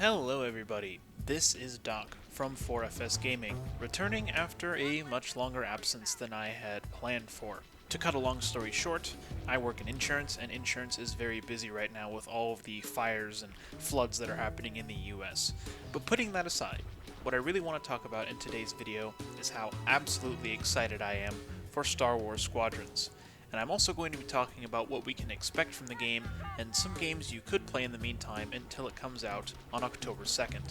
Hello everybody, this is Doc from 4FS Gaming, returning after a much longer absence than I had planned for. To cut a long story short, I work in insurance, and insurance is very busy right now with all of the fires and floods that are happening in the US. But putting that aside, what I really want to talk about in today's video is how absolutely excited I am for Star Wars Squadrons. And I'm also going to be talking about what we can expect from the game and some games you could play in the meantime until it comes out on October 2nd.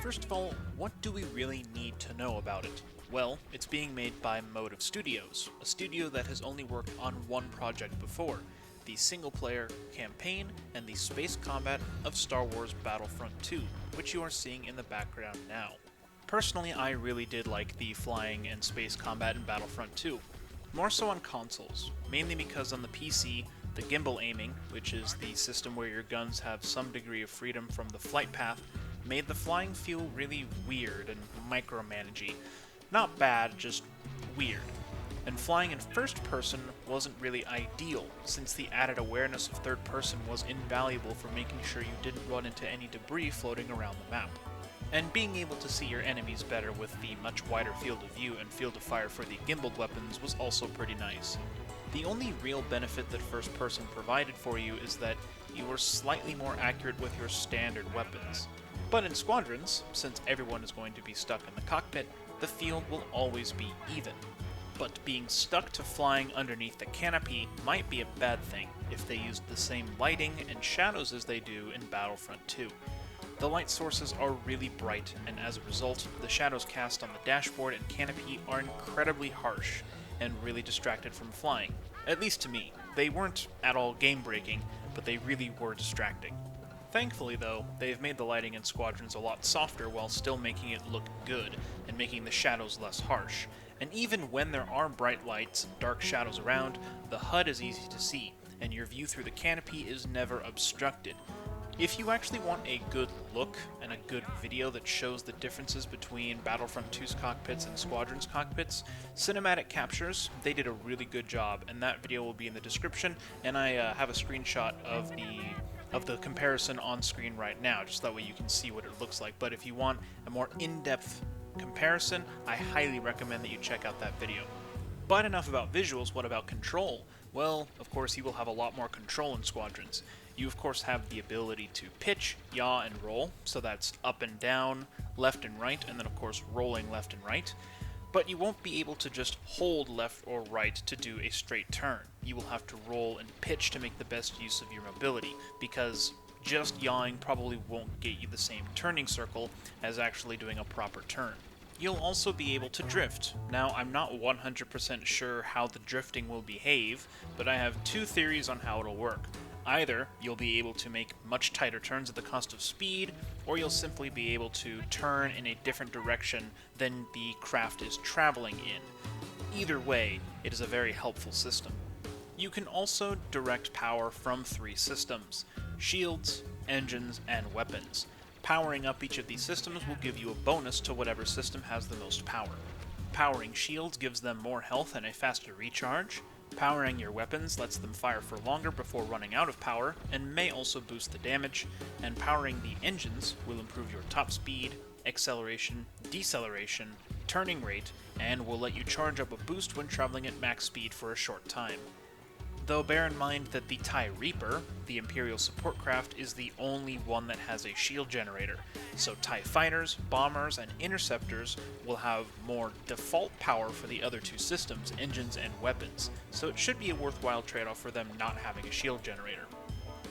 First of all, what do we really need to know about it? Well, it's being made by Motive Studios, a studio that has only worked on one project before, the single-player campaign and the space combat of Star Wars Battlefront 2, which you are seeing in the background now. Personally, I really did like the flying and space combat in Battlefront 2. More so on consoles, mainly because on the PC, the gimbal aiming, which is the system where your guns have some degree of freedom from the flight path, made the flying feel really weird and micromanagey. Not bad, just weird. And flying in first person wasn't really ideal, since the added awareness of third person was invaluable for making sure you didn't run into any debris floating around the map. And being able to see your enemies better with the much wider field of view and field of fire for the gimbaled weapons was also pretty nice. The only real benefit that first person provided for you is that you were slightly more accurate with your standard weapons. But in Squadrons, since everyone is going to be stuck in the cockpit, the field will always be even. But being stuck to flying underneath the canopy might be a bad thing if they used the same lighting and shadows as they do in Battlefront 2. The light sources are really bright, and as a result, the shadows cast on the dashboard and canopy are incredibly harsh and really distracted from flying. At least to me. They weren't at all game-breaking, but they really were distracting. Thankfully though, they've made the lighting in Squadrons a lot softer while still making it look good, and making the shadows less harsh. And even when there are bright lights and dark shadows around, the HUD is easy to see, and your view through the canopy is never obstructed. If you actually want a good look and a good video that shows the differences between Battlefront 2's cockpits and Squadron's cockpits, Cinematic Captures, they did a really good job, and that video will be in the description, and I have a screenshot of the comparison on screen right now, just that way you can see what it looks like. But if you want a more in-depth comparison, I highly recommend that you check out that video. But enough about visuals, what about control? Well, of course you will have a lot more control in Squadrons. You of course have the ability to pitch, yaw, and roll, so that's up and down, left and right, and then of course rolling left and right. But you won't be able to just hold left or right to do a straight turn. You will have to roll and pitch to make the best use of your mobility, because just yawing probably won't get you the same turning circle as actually doing a proper turn. You'll also be able to drift. Now, I'm not 100% sure how the drifting will behave, but I have two theories on how it'll work. Either you'll be able to make much tighter turns at the cost of speed, or you'll simply be able to turn in a different direction than the craft is traveling in. Either way, it is a very helpful system. You can also direct power from three systems: shields, engines, and weapons. Powering up each of these systems will give you a bonus to whatever system has the most power. Powering shields gives them more health and a faster recharge. Powering your weapons lets them fire for longer before running out of power, and may also boost the damage, and powering the engines will improve your top speed, acceleration, deceleration, turning rate, and will let you charge up a boost when traveling at max speed for a short time. Though bear in mind that the TIE Reaper, the Imperial support craft, is the only one that has a shield generator, so TIE fighters, bombers, and interceptors will have more default power for the other two systems, engines and weapons, so it should be a worthwhile trade-off for them not having a shield generator.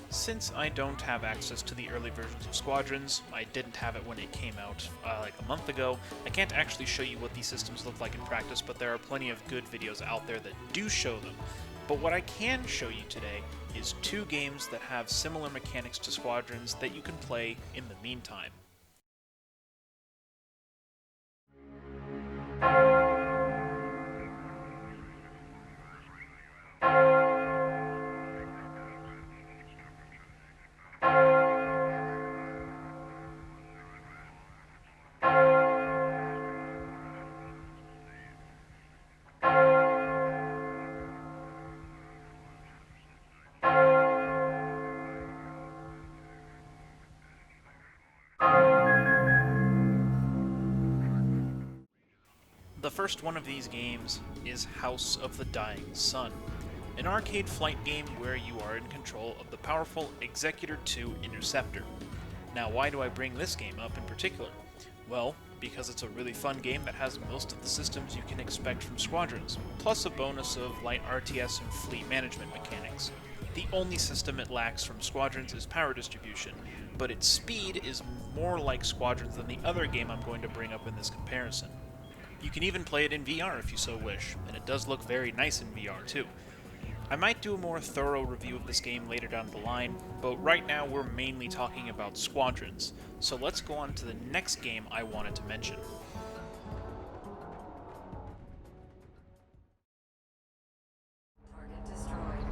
Since I don't have access to the early versions of Squadrons, I didn't have it when it came out like a month ago, I can't actually show you what these systems look like in practice, but there are plenty of good videos out there that do show them. But what I can show you today is two games that have similar mechanics to Squadrons that you can play in the meantime. first one of these games is House of the Dying Sun, an arcade flight game where you are in control of the powerful Executor II Interceptor. Now, why do I bring this game up in particular? Well, because it's a really fun game that has most of the systems you can expect from Squadrons, plus a bonus of light RTS and fleet management mechanics. The only system it lacks from Squadrons is power distribution, but its speed is more like Squadrons than the other game I'm going to bring up in this comparison. You can even play it in VR if you so wish, and it does look very nice in VR too. I might do a more thorough review of this game later down the line, but right now we're mainly talking about Squadrons, so let's go on to the next game I wanted to mention. Target destroyed.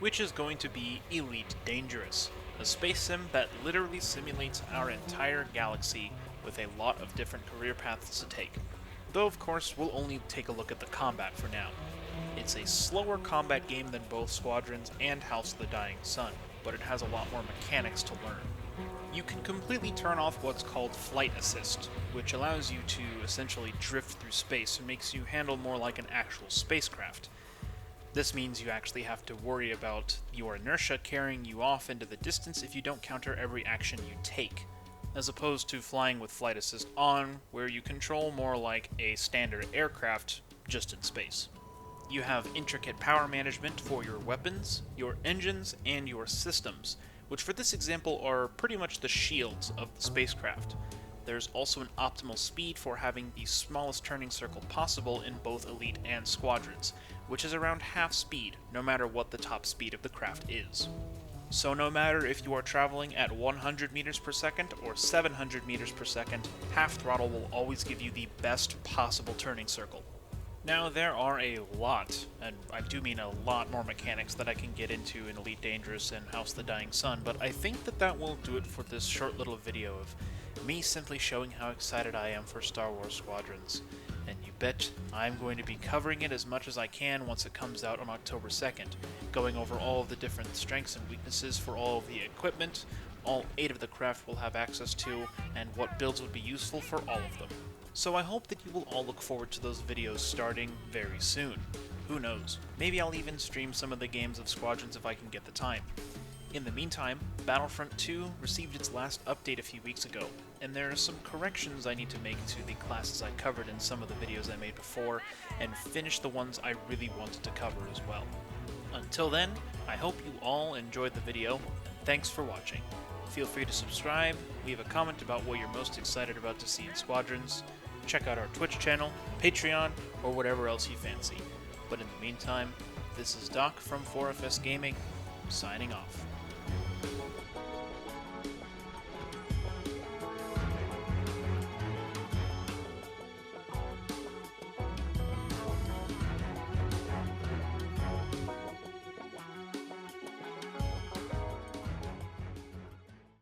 Which is going to be Elite Dangerous, a space sim that literally simulates our entire galaxy with a lot of different career paths to take. Though of course we'll only take a look at the combat for now. It's a slower combat game than both Squadrons and House of the Dying Sun, but it has a lot more mechanics to learn. You can completely turn off what's called Flight Assist, which allows you to essentially drift through space and makes you handle more like an actual spacecraft. This means you actually have to worry about your inertia carrying you off into the distance if you don't counter every action you take, as opposed to flying with Flight Assist on, where you control more like a standard aircraft, just in space. You have intricate power management for your weapons, your engines, and your systems, which for this example are pretty much the shields of the spacecraft. There's also an optimal speed for having the smallest turning circle possible in both Elite and Squadrons, which is around half speed, no matter what the top speed of the craft is. So no matter if you are traveling at 100 meters per second or 700 meters per second, half throttle will always give you the best possible turning circle. Now there are a lot, and I do mean a lot more mechanics that I can get into in Elite Dangerous and House of the Dying Sun, but I think that will do it for this short little video of me simply showing how excited I am for Star Wars Squadrons. And you bet I'm going to be covering it as much as I can once it comes out on October 2nd, going over all of the different strengths and weaknesses for all of the equipment, all 8 of the craft will have access to, and what builds would be useful for all of them. So I hope that you will all look forward to those videos starting very soon. Who knows, maybe I'll even stream some of the games of Squadrons if I can get the time. In the meantime, Battlefront 2 received its last update a few weeks ago, and there are some corrections I need to make to the classes I covered in some of the videos I made before, and finish the ones I really wanted to cover as well. Until then, I hope you all enjoyed the video, and thanks for watching. Feel free to subscribe, leave a comment about what you're most excited about to see in Squadrons, check out our Twitch channel, Patreon, or whatever else you fancy. But in the meantime, this is Doc from 4FS Gaming, signing off.